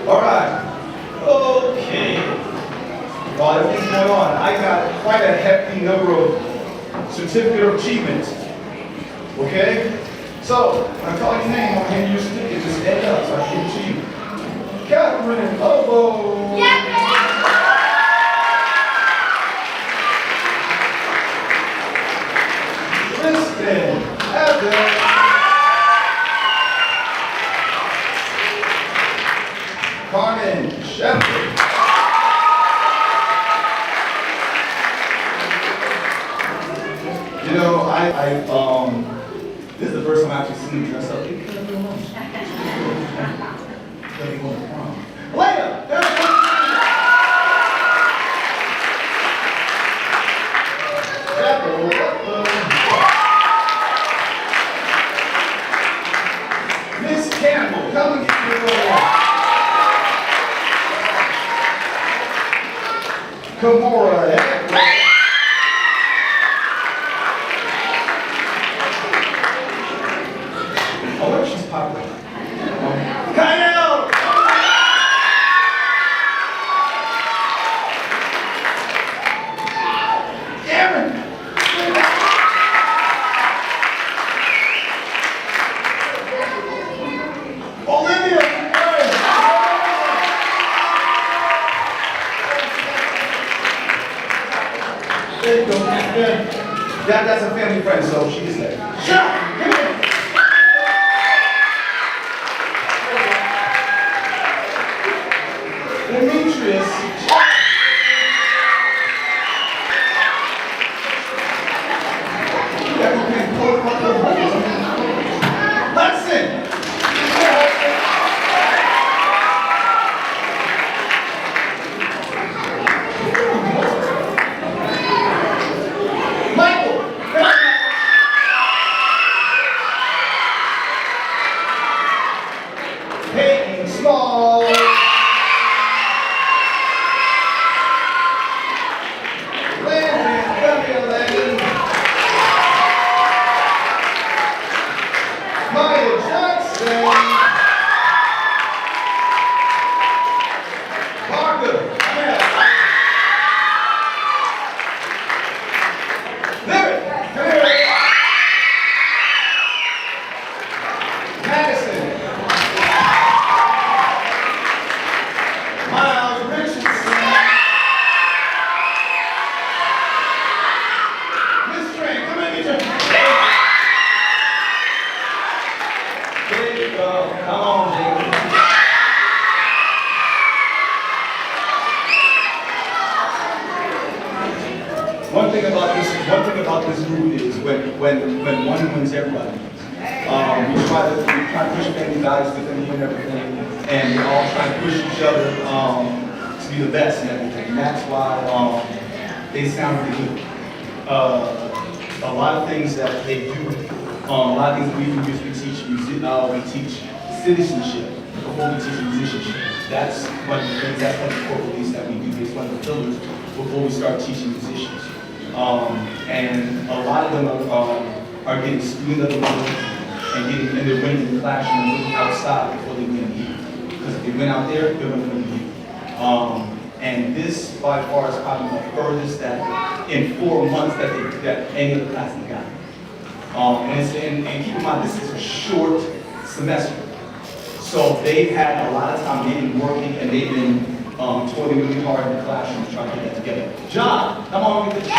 All right. Okay. While everything's going on, I got quite a hefty number of certificate of achievements. Okay? So, when I call your name, I'll hand you a certificate. Just stand up so I can give it to you. Catherine Lobo. Kristen Evans. Carmen Shepherd. You know, this is the first time I've actually seen you dress up. Elena! Miss Campbell, come and get me a Kimora, I wonder if she's popular. Kyle! Aaron! Olivia! There you go. That's a family friend, so she's there. Come here. Demetrius. Hudson. Peyton Small. Landry Maya Jackson. Parker. Lyric. Madison. Come on, Jacob. One thing about this group is when one wins, everybody wins. We try to push family values within you and everything, and we all try to push each other to be the best and everything. And that's why they sound really good. A lot of things that they do, a lot of things we do is we teach citizenship before we teach musicianship. That's one of the things, that's one of the core beliefs that we do. It's one of the pillars before we start teaching musicians. And a lot of them are getting student of the world and they're winning in the classroom and looking outside before they win here. Because if they went out there, they're going to win here. And this by far is probably the furthest that in 4 months that any of the classes got. And keep in mind, this is a short semester. So they've had a lot of time, they've been working and they've been toiling really hard in the classroom to try to get that together. John, come on with the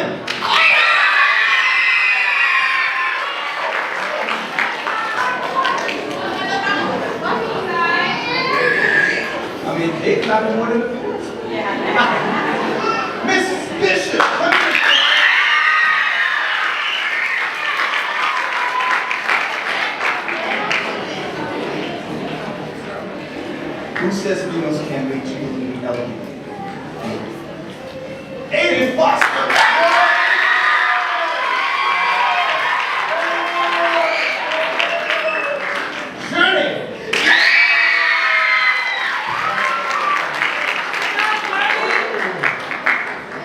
gentlemen. I mean, they clapping more than the fans. Miss Bishop, come here. Who says females can't make you elegant? Aiden Foster. Journey.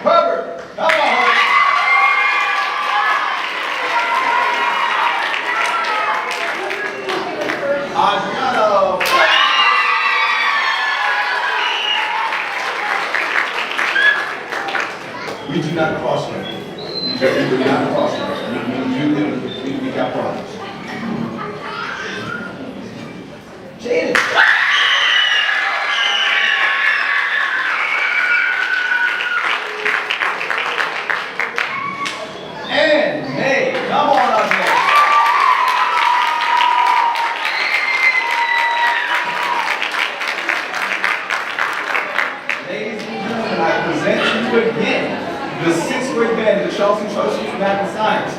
Herbert. Come on, Herbert. Adriano. We do not cross them. We do not cross them. We got problems. Jaden. And May. Come on up here. Ladies and gentlemen, I present to you again the 6th grade band, the Charleston Trustee for Math and Science.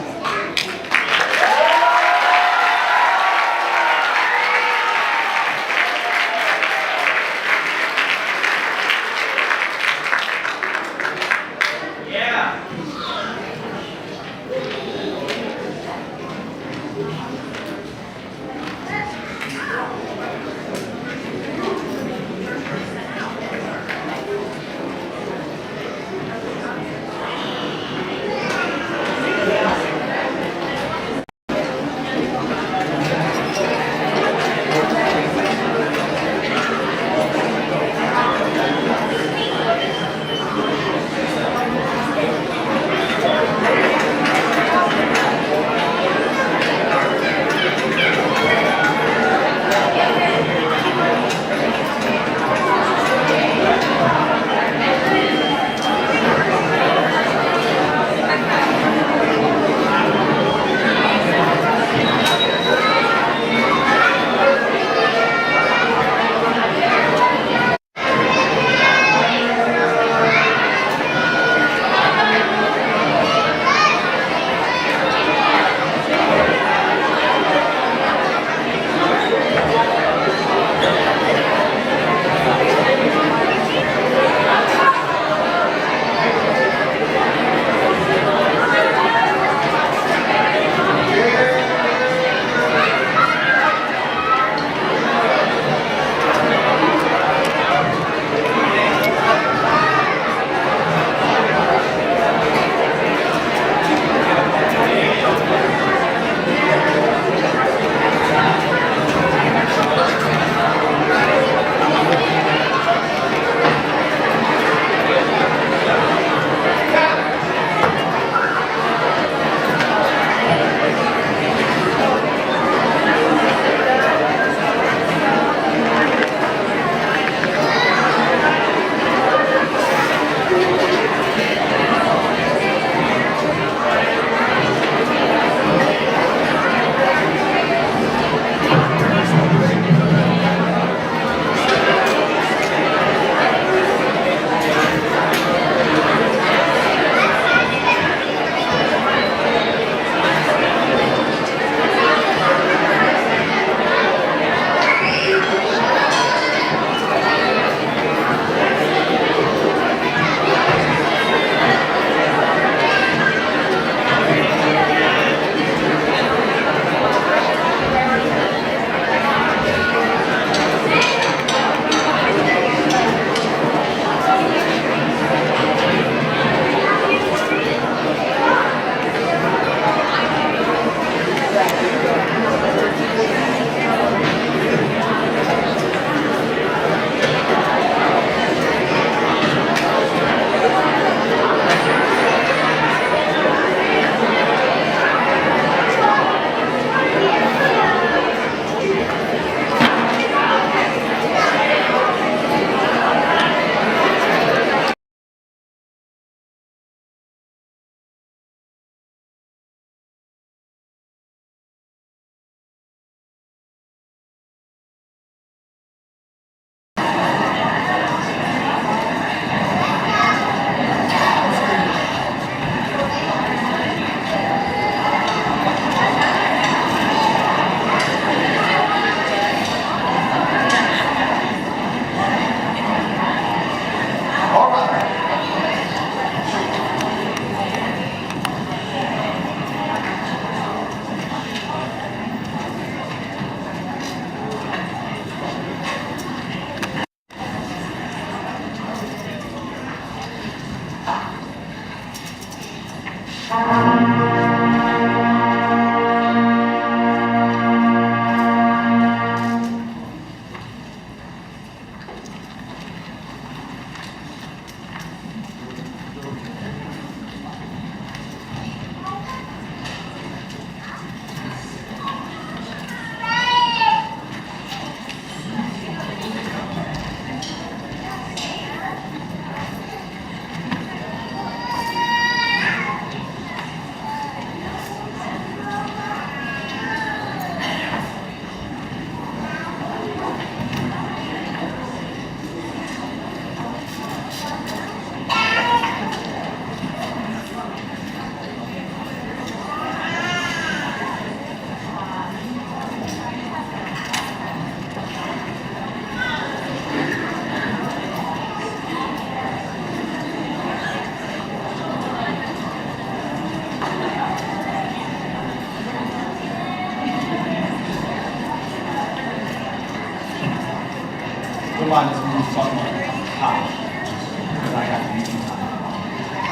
Don't mind this move talking about college, because I got to be some time.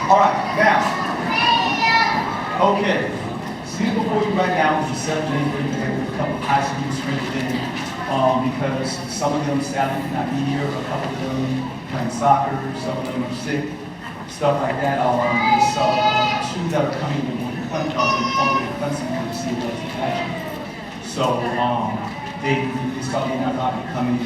All right, now, okay. See before you right now is the 7th and 8th grade band with a couple of high school sprinkled in, because some of them sadly cannot be here, a couple of them playing soccer, some of them are sick, stuff like that. There's two that are coming in with Clemson to see what's attached. So they saw the not coming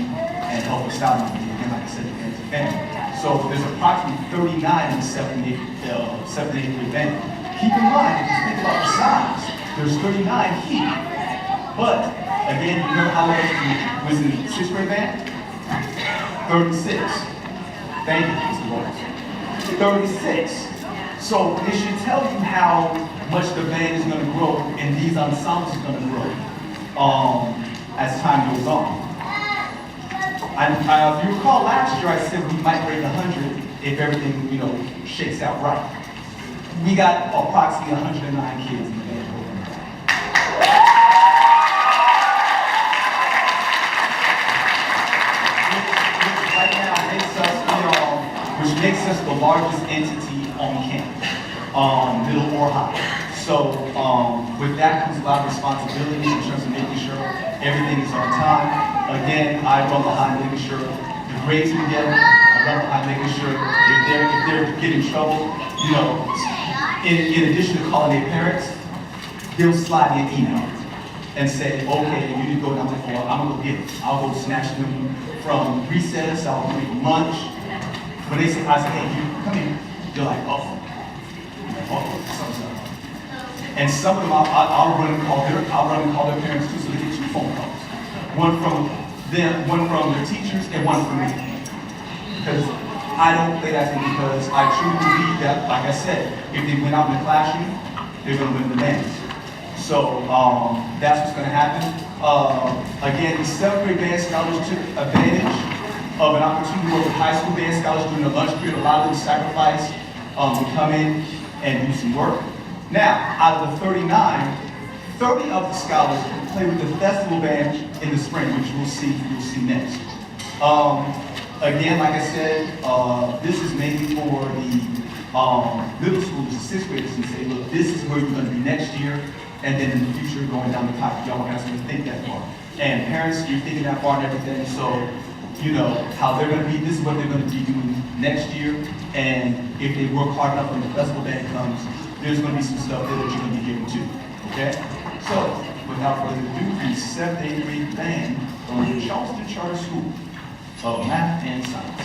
and help us out. Again, like I said, it's a family. So there's approximately 39 in the 7th and 8th grade band. Keep in mind, if you think about the size, there's 39 here. But again, you remember how much was in the 6th grade band? 36. Thank you, Mr. Lawrence. 36. So it should tell you how much the band is going to grow and these ensembles are going to grow as time goes on. If you recall last year, I said we might break 100 if everything, shakes out right. We got approximately 109 kids in the band program. Which makes us the largest entity on campus, middle or high. So with that comes a lot of responsibility in terms of making sure everything is on time. Again, I run behind making sure the grades are together. I run behind making sure if they're getting in trouble, in addition to calling their parents, they'll slide me an email and say, okay, you need to go down the floor, I'm gonna go get it. I'll go snatch them from recess, I'll go from lunch. When they say, I say, hey, you come here, they're like, oh, something's up. And some of them, I'll run and call their parents too, so they get 2 phone calls. One from them, one from their teachers, and one from me. Because I don't play that thing because I truly believe that, like I said, if they went out in the classroom, they're going to win the band. So that's what's going to happen. Again, the 7th grade band scholars took advantage of an opportunity to work with high school band scholars during the lunch period. A lot of them sacrificed to come in and do some work. Now, out of the 39, 30 of the scholars play with the festival band in the spring, which you'll see next. Again, like I said, this is mainly for the middle schoolers, the 6th graders, and say, look, this is where you're going to be next year, and then in the future, going down the pipe. Y'all don't have to think that far. And parents, you're thinking that far and everything, so you know how they're going to be. This is what they're going to be doing next year, and if they work hard enough when the festival band comes, there's going to be some stuff there that you're going to be given too. Okay? So, without further ado, the 7th, 8th grade band from the Charleston Charter School of Math and Science.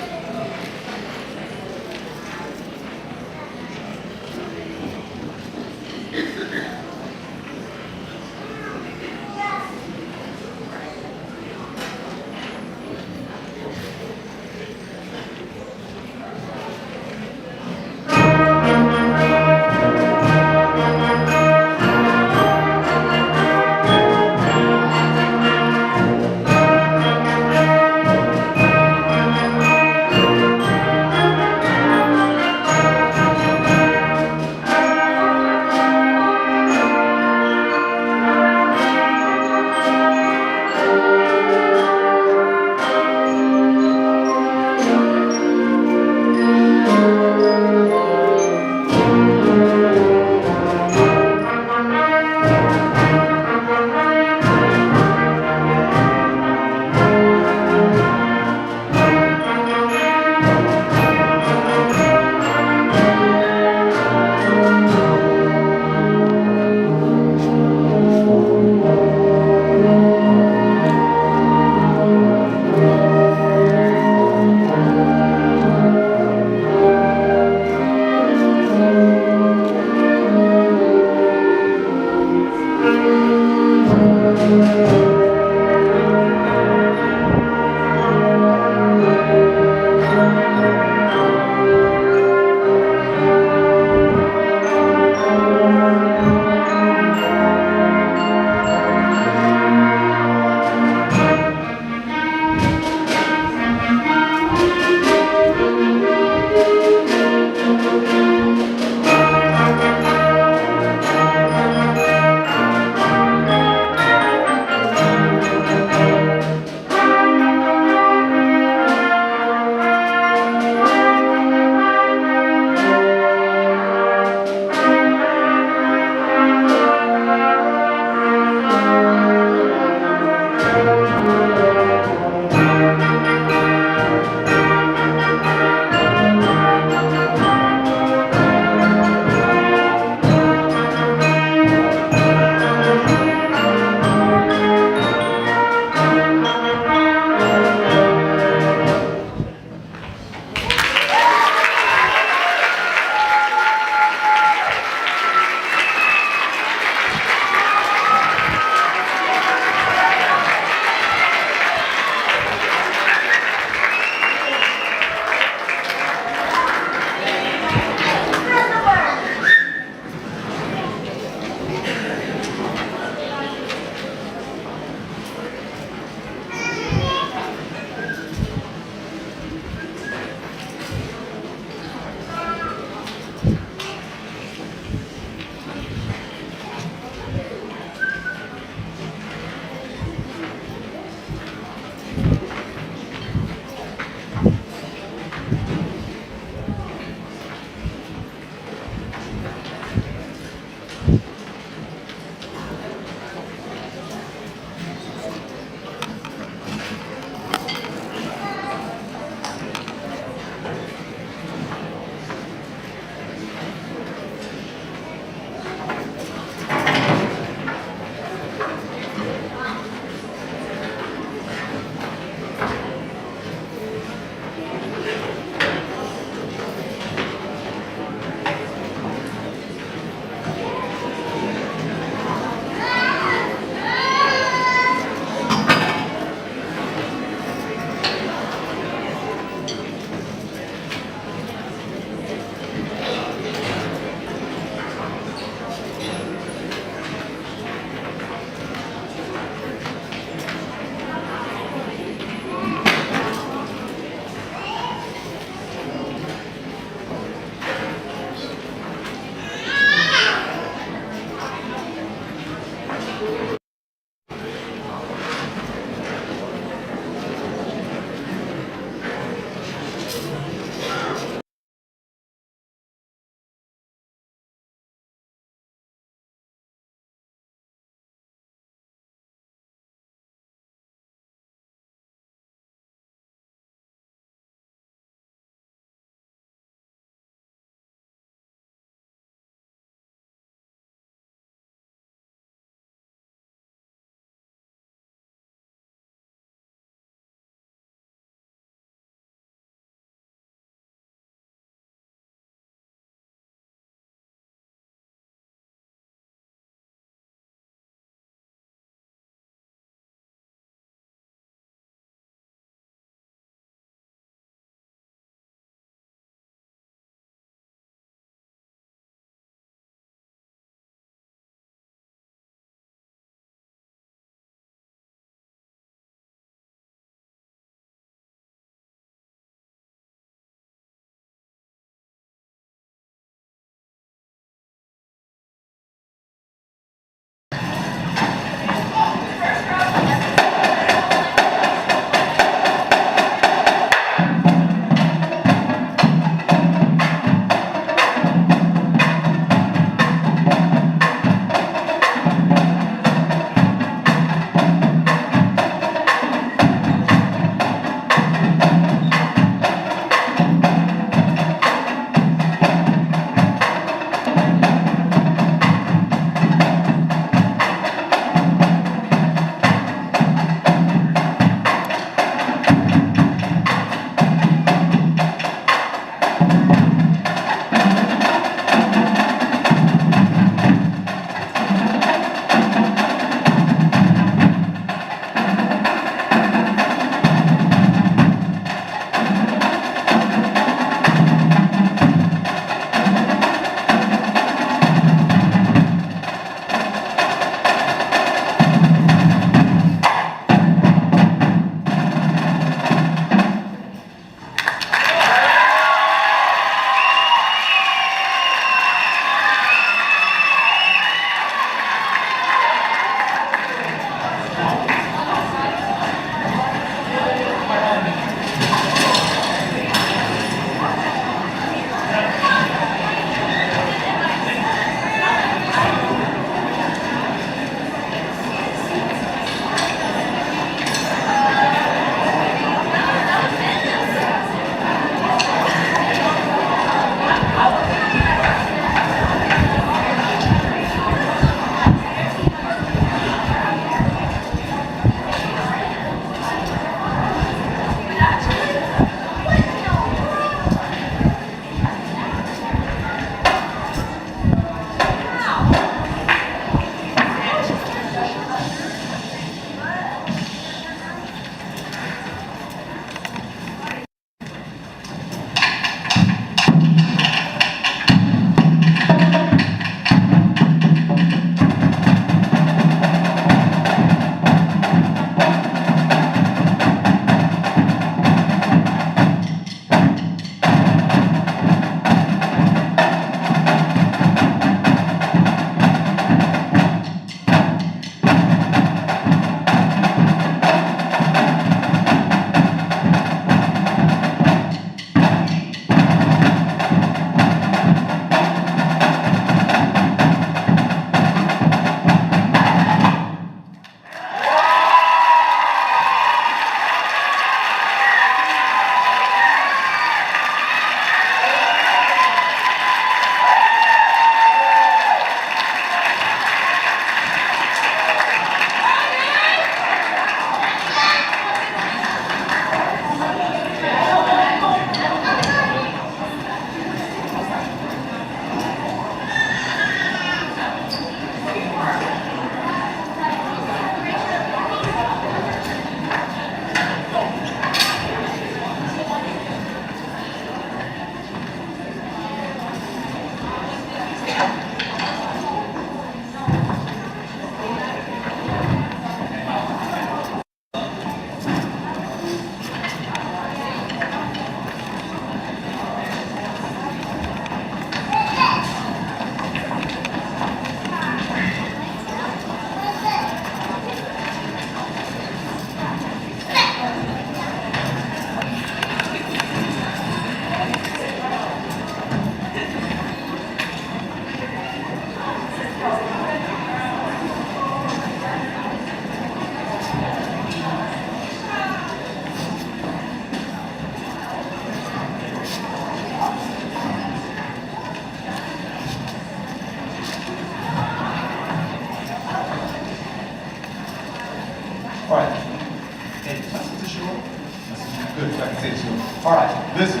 All right, listen.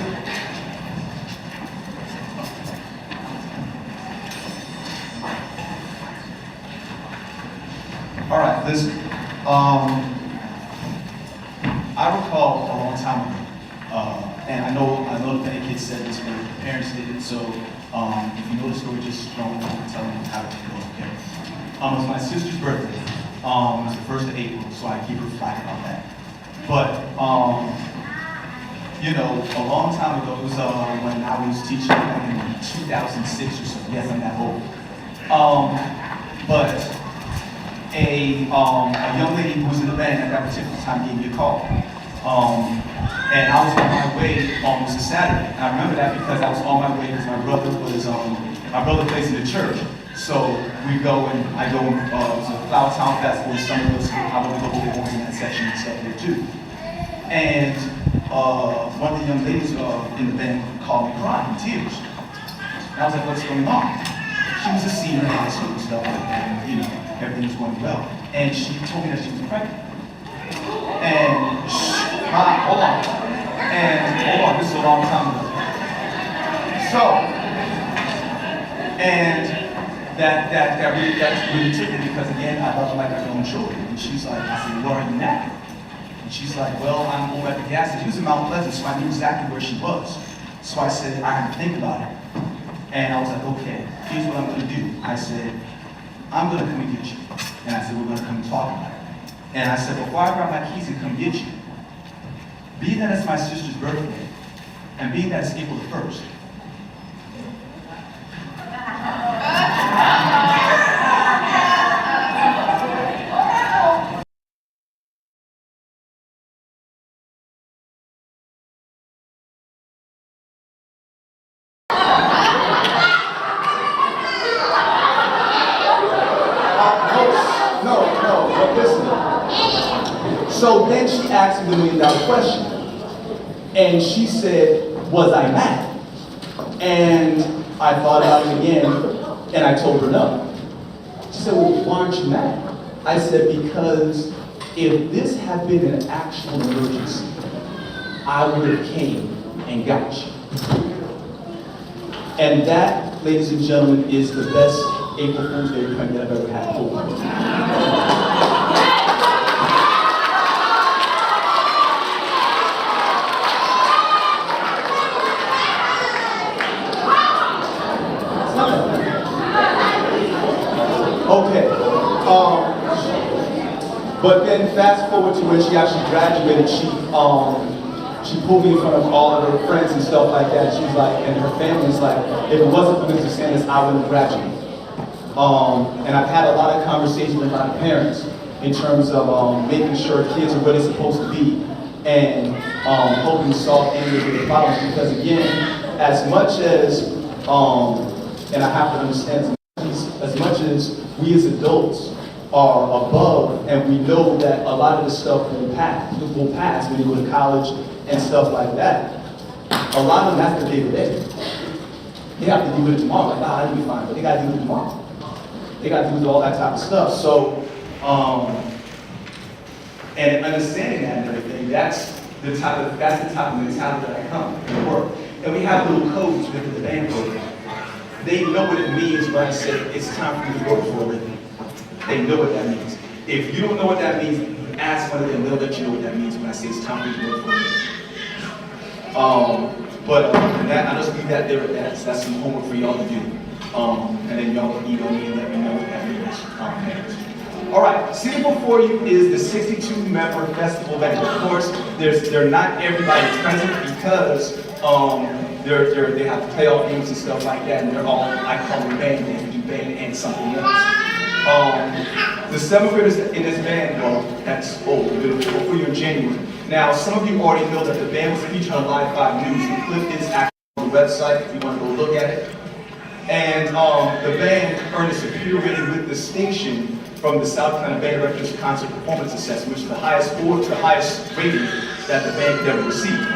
All right, listen. I recall a long time ago, and I know the many kids said this, but the parents did it. So if you know the story, just don't tell them how it goes. Okay. It was my sister's birthday. It was the 1st of April, so I keep her flack about that. But you know, a long time ago, it was when I was teaching back in 2006 or so. Yes, I'm that old. But a young lady who was in the band at that particular time gave me a call. And I was on my way, it was a Saturday. And I remember that because I was on my way because my brother plays in the church. So we go and I go, it was a Flower Town Festival in Somerville School. I went to go over in that section and stuff there too. And one of the young ladies in the band called me crying in tears. And I was like, what's going on? She was a senior in high school and stuff like that, and you know, everything was going well. And she told me that she was pregnant. And hold on. And hold on, this is a long time ago. So, and that's really tricky because again, I love her like her own children. And she's like, I said, where are you now? And she's like, well, I'm over at the gas station. She was in Mount Pleasant, so I knew exactly where she was. So I said, I had to think about it. And I was like, okay, here's what I'm going to do. I said, I'm going to come and get you. And I said, we're going to come and talk about it. And I said, before I grab my keys and come get you, being that it's my sister's birthday, and being that it's April the 1st, so then she asked me the $1 million question. And she said, was I mad? And I thought about it again, and I told her no. She said, well, why aren't you mad? I said, because if this had been an actual emergency, I would have came and got you. And that, ladies and gentlemen, is the best April Fool's Day prank that I've ever had. Okay, but then fast forward to when she actually graduated, she pulled me in front of all of her friends and stuff like that. She's like, and her family's like, if it wasn't for Mr. Sanders, I wouldn't have graduated. And I've had a lot of conversations with my parents in terms of making sure kids are where they're supposed to be and hoping to solve any of their problems. Because again, as much as, and I have to understand, as much as we as adults are above and we know that a lot of this stuff will pass when you go to college and stuff like that, a lot of them have to day to day. They have to deal with it tomorrow. Like, I'll be fine, but they got to deal with it tomorrow. They got to deal with all that type of stuff. So, and understanding that and everything, that's the type of mentality that I come to work. And we have little codes within the band program. They know what it means when I say it's time for you to work for a living. They know what that means. If you don't know what that means, ask one of them, they'll let you know what that means when I say it's time for you to work for a living. But I just leave that there. That's some homework for y'all to do. And then y'all can email me and let me know what that means. All right, sitting before you is the 62-member festival band. Of course, they're not everybody present because they have to play all games and stuff like that, and they're all, I call them band, they do band and something else. The 7th graders in this band, well, that's old, before you're in January. Now, some of you already know that the band was featured on Live 5 News. The clip is actually on the website if you want to go look at it. And the band earned a superior rating with distinction from the South Carolina Band Directors Concert Performance Assessment, which is the highest rating that the band could ever receive.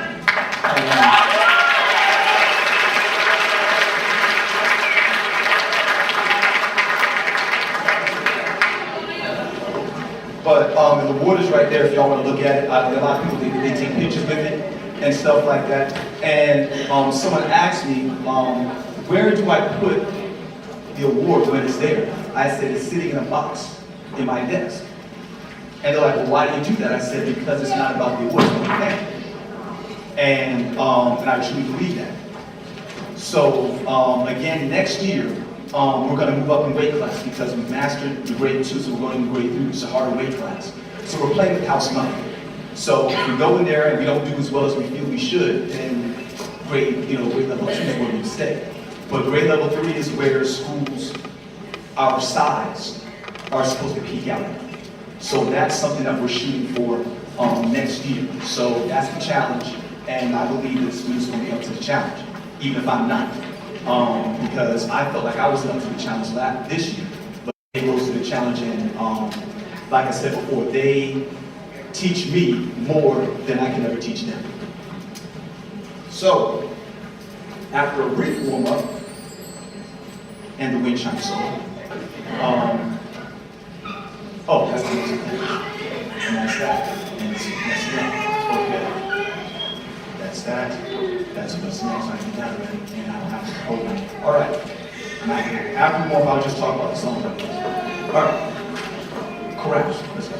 But the award is right there if y'all want to look at it. A lot of people, they take pictures with it. and stuff like that. And someone asked me, where do I put the award when it's there? I said, it's sitting in a box in my desk. And they're like, well, why do you do that? I said, because it's not about the award, it's about the thank you. And I truly believe that. So again, next year, we're going to move up in weight class because we've mastered the grade 2, so we're going to grade 3, which is a harder weight class. So we're playing with house money. So if we go in there and we don't do as well as we feel we should, then grade level 2 is where we stay. But grade level 3 is where schools our size are supposed to peak out at. So that's something that we're shooting for next year. So that's the challenge, and I believe that students will be up to the challenge, even if I'm not. Because I felt like I wasn't up to the challenge this year, but they rose to the challenge, and like I said before, they teach me more than I can ever teach them. So, after a brief warm-up and the wind chime solo, oh, that's the music. And that's that. And that's that. Okay. That's that. That's what's next. I can that already. And I don't have to hold on. All right. After warm-up, I'll just talk about the song. All right. Correct. Let's go.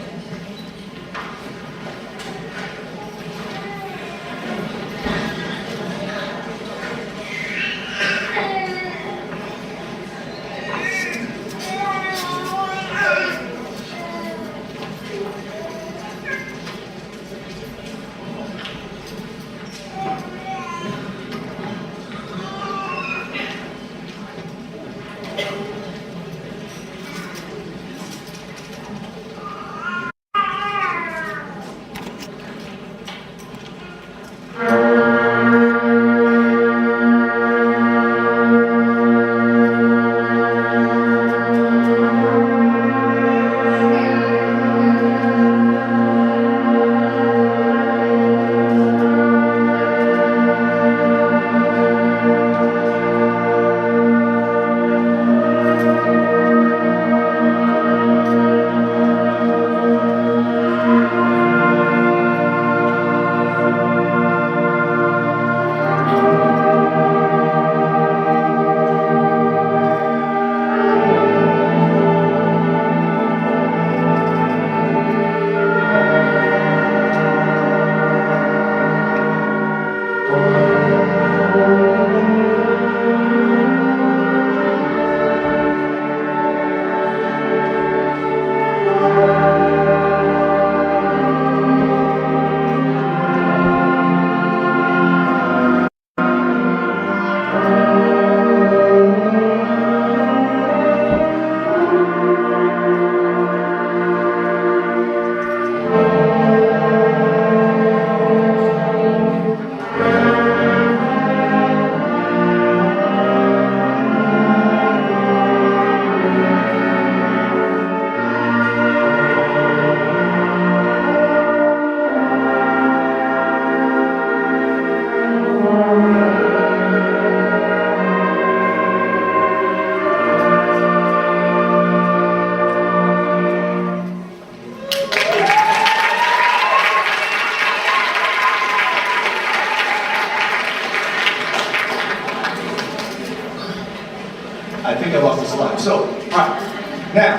I think I lost the slide. So, all right. Now,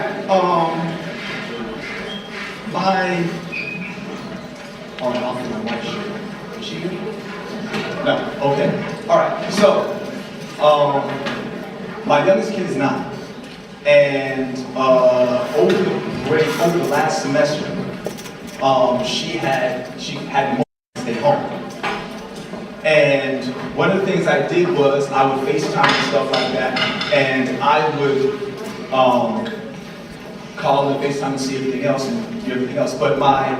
I'll put my white shirt. Is she good? No, okay. All right. So, my youngest kid is 9. And over the last semester, she had more to stay home. And one of the things I did was I would FaceTime and stuff like that, and I would call and FaceTime and see everything else and do everything else. But my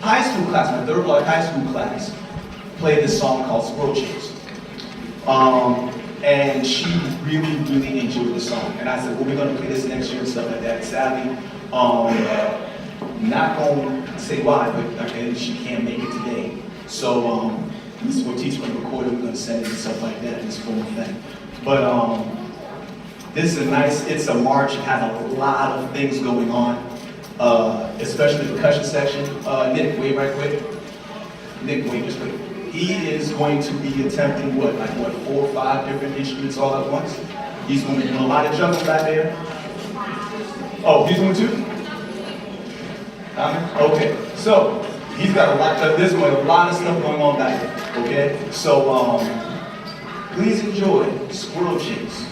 high school class, my third block high school class, played this song called Squirrel Chase. And she really, really enjoyed the song. And I said, well, we're going to play this next year and stuff like that. Sadly, not going to say why, but okay, she can't make it today. So we'll teach her to record it, we're going to send it and stuff like that, this formal thing. But this is it's a march, it has a lot of things going on, especially the percussion section. Nick, wait right quick. Nick, wait, just wait. he is going to be attempting what, 4 or 5 different instruments all at once. He's going to be doing a lot of juggling back there. Oh, he's doing 2? Okay, so he's got a lot. There's a lot of stuff going on back there. Okay, so please enjoy Squirrel Chase.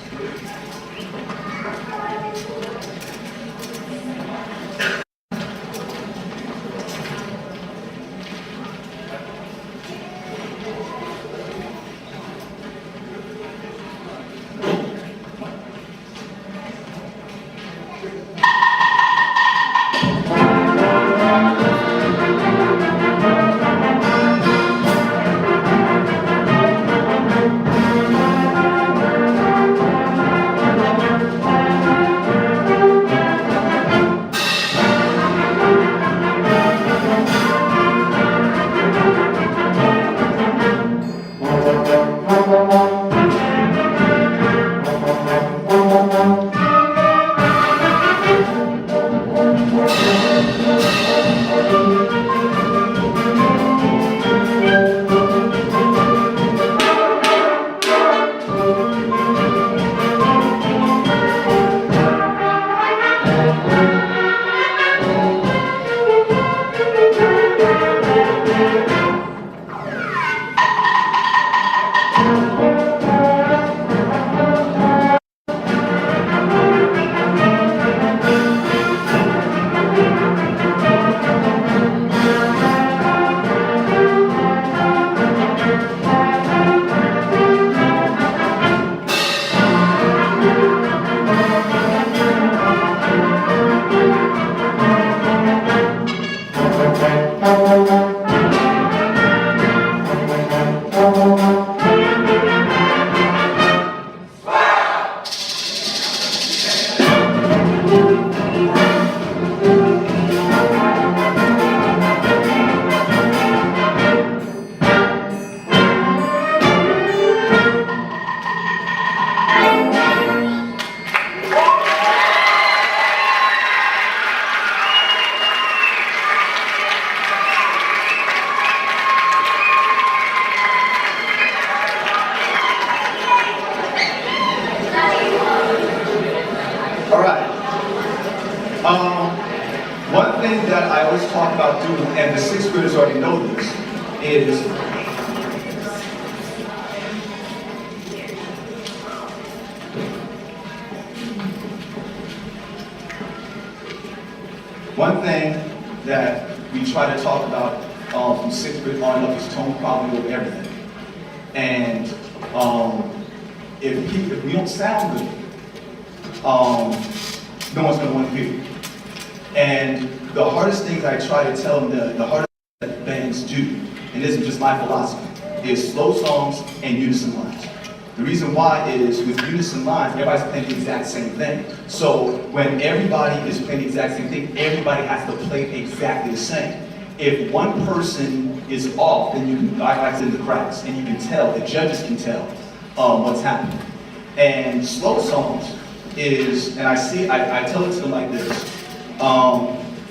One thing that I always talk about doing, and the 6th graders already know this, is one thing that we try to talk about from 6th grade on up is tone quality over everything. And if we don't sound good, no one's going to want to hear you. And the hardest things I try to tell them, the hardest things that bands do, and this is just my philosophy, is slow songs and unison lines. The reason why is with unison lines, everybody's playing the exact same thing. So when everybody is playing the exact same thing, everybody has to play exactly the same. If one person is off, then you can, like in the cracks, and you can tell, the judges can tell what's happening. And slow songs is, and I tell it to them like this,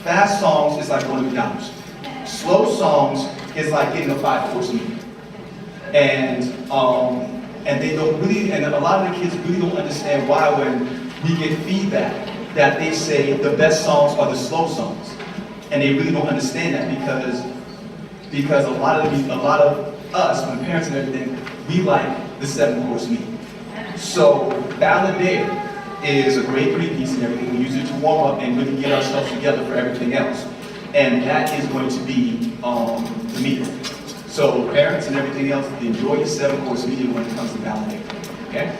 fast songs is like going to McDonald's. Slow songs is like getting a 5-course meal. And they don't really, and a lot of the kids really don't understand why when we get feedback that they say the best songs are the slow songs. And they really don't understand that because a lot of us, when parents and everything, we like the 7-course meal. So Balladair is a great 3-piece and everything. We use it to warm up and really get ourselves together for everything else. And that is going to be the meal. So parents and everything else, enjoy your 7-course meal when it comes to Balladair. Okay?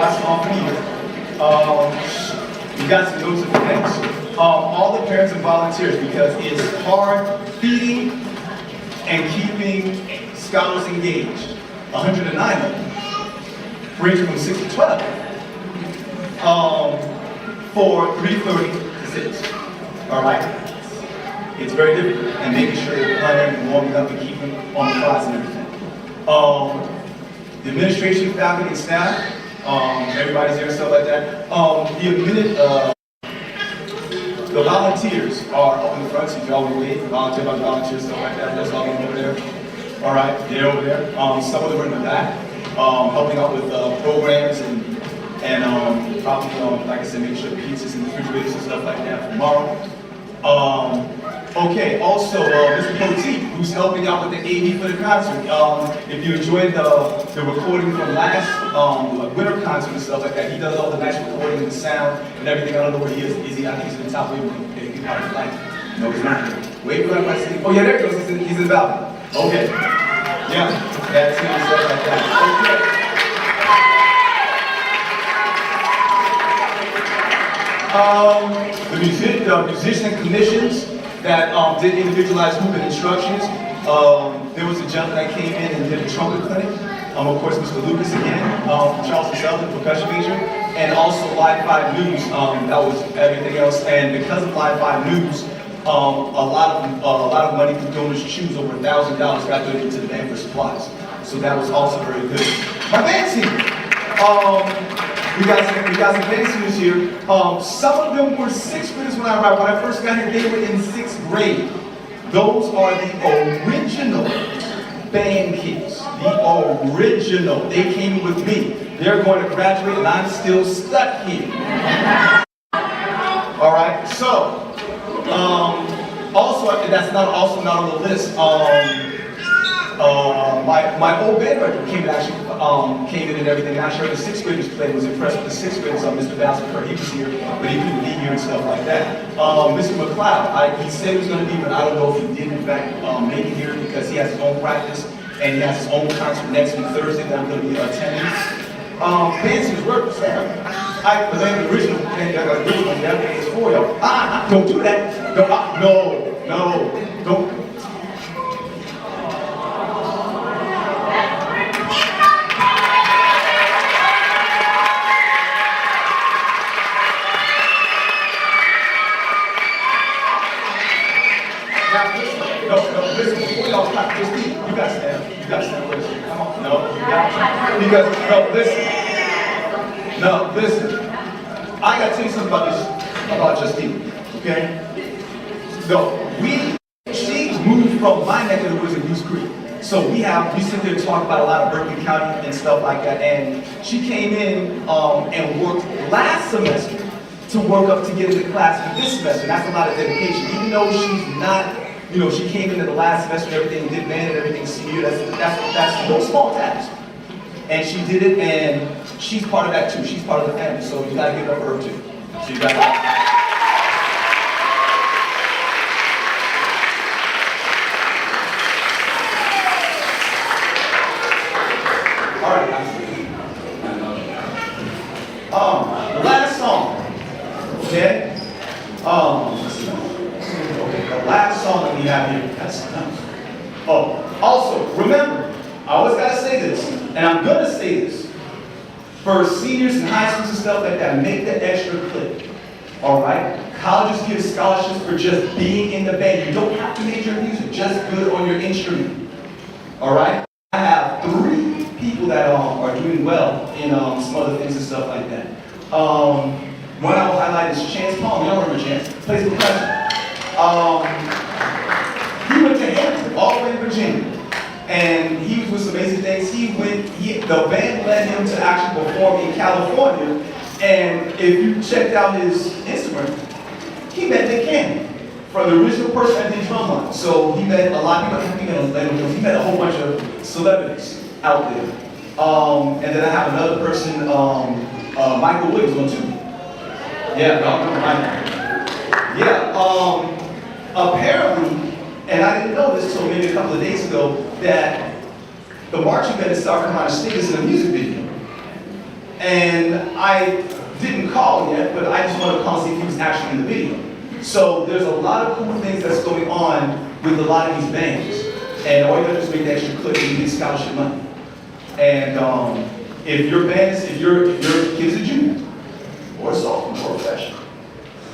last song for me. You got some notes of things. All the parents and volunteers, because it's hard feeding and keeping scholars engaged. 109 of them. Range from 6 to 12. For 3:30 to 6. All right? It's very difficult. And making sure they're playing and warming up and keeping on the clots and everything. The administration, faculty, and staff, everybody's there and stuff like that. The volunteers are up in the front, so you all wait for volunteers, stuff like that. That's all of them over there. All right, they're over there. Some of them are in the back, helping out with programs and probably, like I said, making sure the pizzas and the refrigerators and stuff like that for tomorrow. Okay, also, Mr. Poteet, who's helping out with the AV for the concert. If you enjoyed the recording from last winter concert and stuff like that, he does all the nice recording and the sound and everything. I don't know where he is. Is he? I think he's in the top wave. He's part of the light. No, he's not. Wait for that. Oh, yeah, there he goes. He's in the balcony. Okay. Yeah, that's him and stuff like that. Okay. The musician commissions that did individualized movement instructions. There was a gentleman that came in and did a trumpet clinic. Of course, Mr. Lucas again, Charles himself, the percussion major, and also Live 5 News. That was everything else. And because of Live 5 News, a lot of money from donors choose over $1,000 got donated to the band for supplies. So that was also very good. My band team. We got some band students here. Some of them were 6th graders when I first got here. They were in 6th grade. Those are the original band kids. The original. They came with me. They're going to graduate, and I'm still stuck here. All right. So, also that's not on the list. My old band director came in and everything. And I sure the 6th graders played. Was impressed with the 6th graders. Mr. Bassler, he was here, but he couldn't be here and stuff like that. Mr. McLeod, he said he was going to be, but I don't know if he did in fact make it here because he has his own practice and he has his own concert next week Thursday that I'm going to be attending. Fancy's work, Sam. The original band that is for y'all. Don't do that. No, don't. Listen, before y'all stop, just leave. You gotta stand. You gotta stand with us. Come on. No, you got to. Because, listen. I gotta tell you something about Justine, okay? She moved from my neck of the woods in Goose Creek. So we sit there and talk about a lot of Berkeley County and stuff like that. And she came in and worked last semester to work up to get into class for this semester. That's a lot of dedication. Even though she's not, she came into the last semester and everything, did band and everything senior. That's no small task. And she did it, and she's part of that too. She's part of the family, so you gotta give it up for her too. So you gotta. All right, the last song, okay? The last song that we have here, that's nice. Also, remember, I always gotta say this, and I'm gonna say this, for seniors and high schools and stuff like that, make the extra clip, all right? Colleges give scholarships for just being in the band. You don't have to major in music, just good on your instrument, all right? I have 3 people that are doing well in some other things and stuff like that. One I will highlight is Chance Palmer. Y'all remember Chance? Plays percussion. He went to Hampton, all the way to Virginia. And he was doing some amazing things. The band led him to actually perform in California. And if you checked out his Instagram, he met Nick Cannon, from the original person that did drumline. So he met a lot of people. He met a whole bunch of celebrities out there. And then I have another person, Michael Williams, on too. Yeah, apparently, and I didn't know this until maybe a couple of days ago, that the marching band in South Carolina State is in a music video. And I didn't call yet, but I just wanted to call and see if he was actually in the video. So there's a lot of cool things that's going on with a lot of these bands. And all you have to do is make the extra click and you get scholarship money. And if your band is, if your kid's a junior, or a sophomore, or a freshman,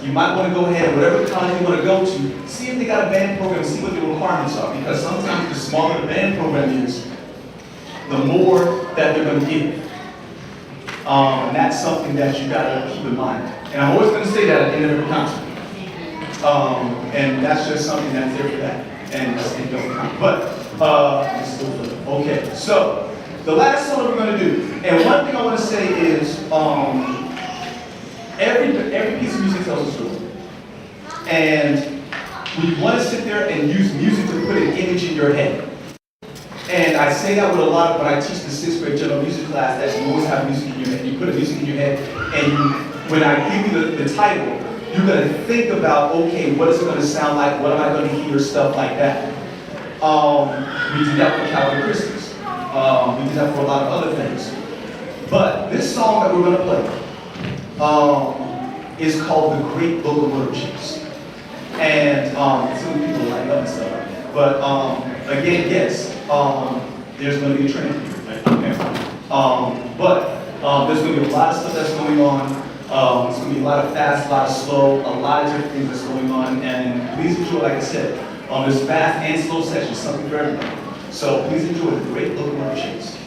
you might want to go ahead and whatever college you want to go to, see if they got a band program, see what the requirements are. Because sometimes the smaller the band program is, the more that they're going to give. And that's something that you got to keep in mind. And I'm always going to say that at the end of every concert. And that's just something that's there for that. And it don't count. But, okay, so the last song we're going to do, and one thing I want to say is, every piece of music tells a story. And we want to sit there and use music to put an image in your head. And I say that with a lot of when I teach the 6th grade general music class, that you always have music in your head. You put a music in your head, and when I give you the title, you're going to think about, okay, what is it going to sound like? What am I going to hear? Stuff like that. We did that for Calvin Christmas. We did that for a lot of other things. But this song that we're going to play is called The Great Book of Worship. And some people like that and stuff. But again, yes, there's going to be a training period. Right? Okay. But there's going to be a lot of stuff that's going on. It's going to be a lot of fast, a lot of slow, a lot of different things that's going on. And please enjoy, like I said, there's fast and slow sessions, something for everybody. So please enjoy The Great Book of Worship.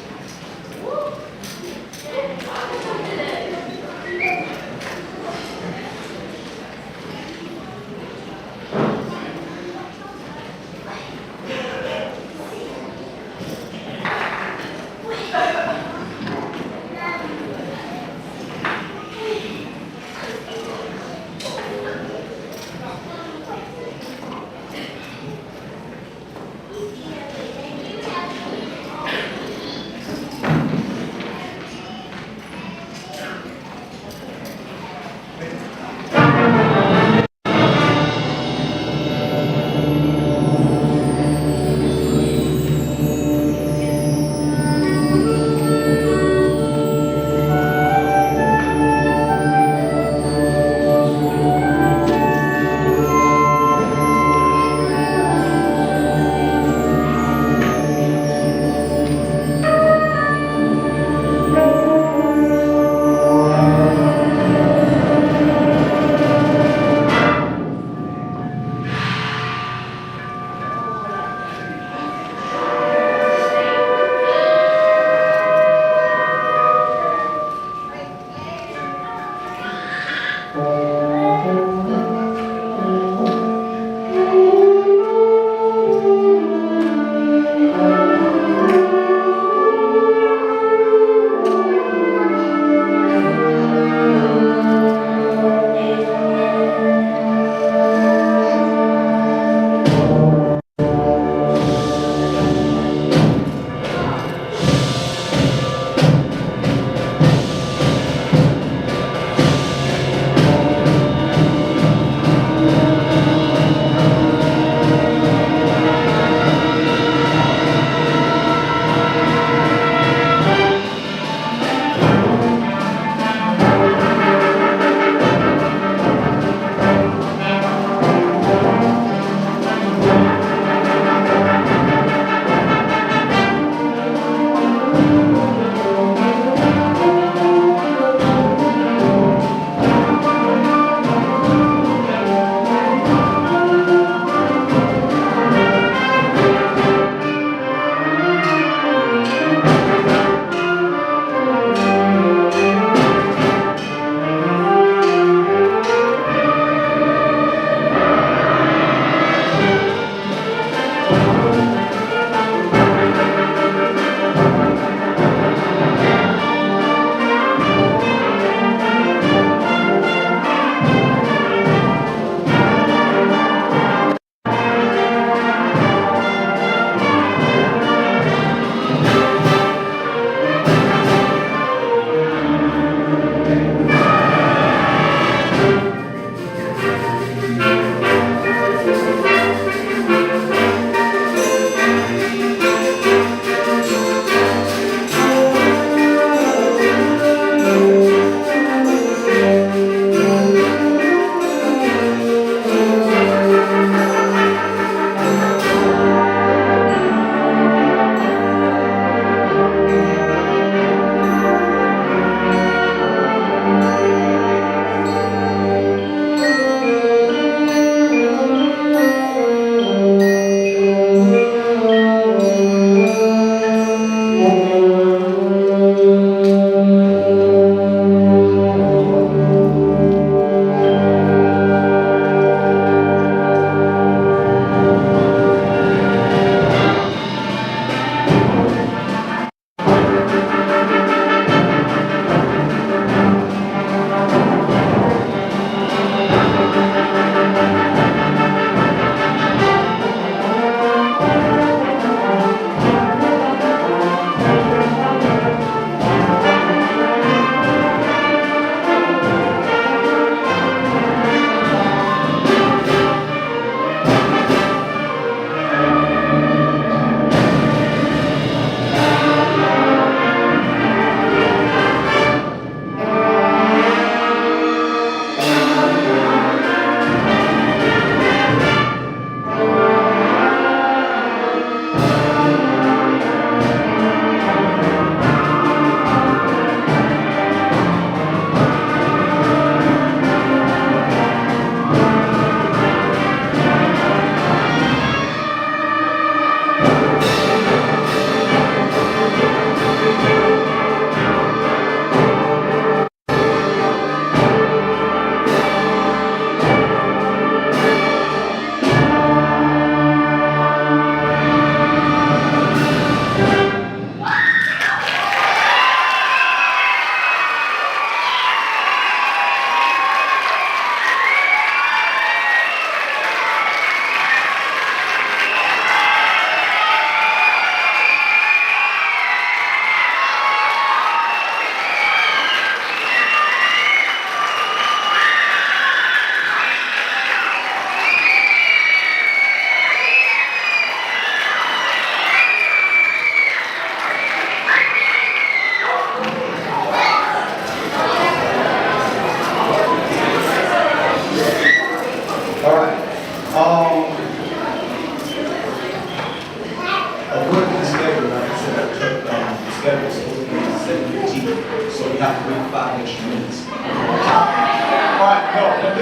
minutes. All right, no, but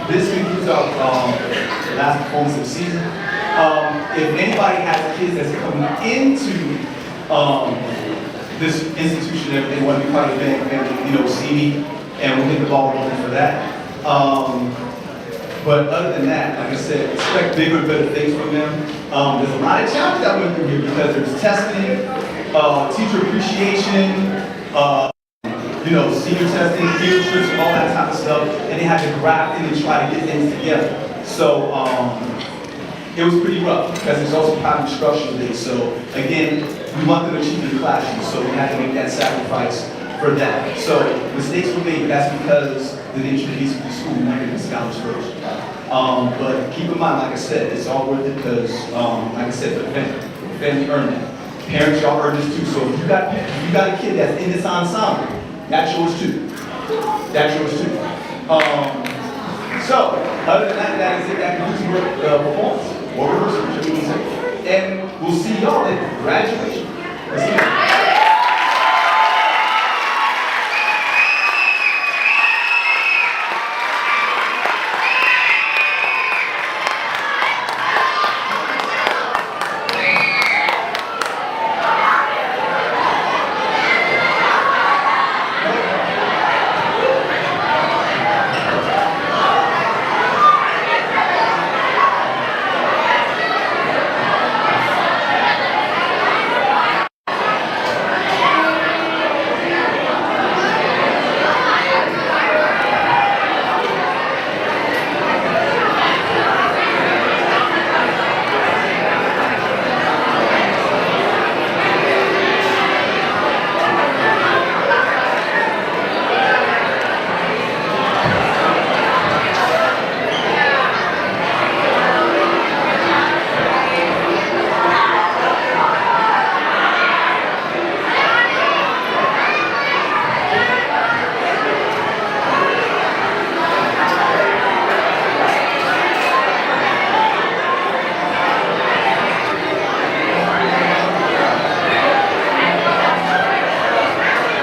this concludes our last performance of the season. If anybody has kids that's coming into this institution and they want to be part of the event, see me, and we'll get the ball rolling for that. But other than that, like I said, expect bigger and better things from them. There's a lot of challenges that went through here because there's testing, teacher appreciation, senior testing, field trips, all that type of stuff, and they had to graft in and try to get things together. So it was pretty rough because it's also part of instructional day. So again, we want them to achieve in the classroom, so we had to make that sacrifice for that. So mistakes were made, but that's because they didn't introduce the school, we wanted the scholars first. But keep in mind, like I said, it's all worth it because, like I said, the family earned it. Parents, y'all earned this too. So if you got a kid that's in this ensemble, that's yours too. That's yours too. So, other than that, that is it. That concludes the performance. Or rehearsal, and we'll see y'all at graduation. Let's see.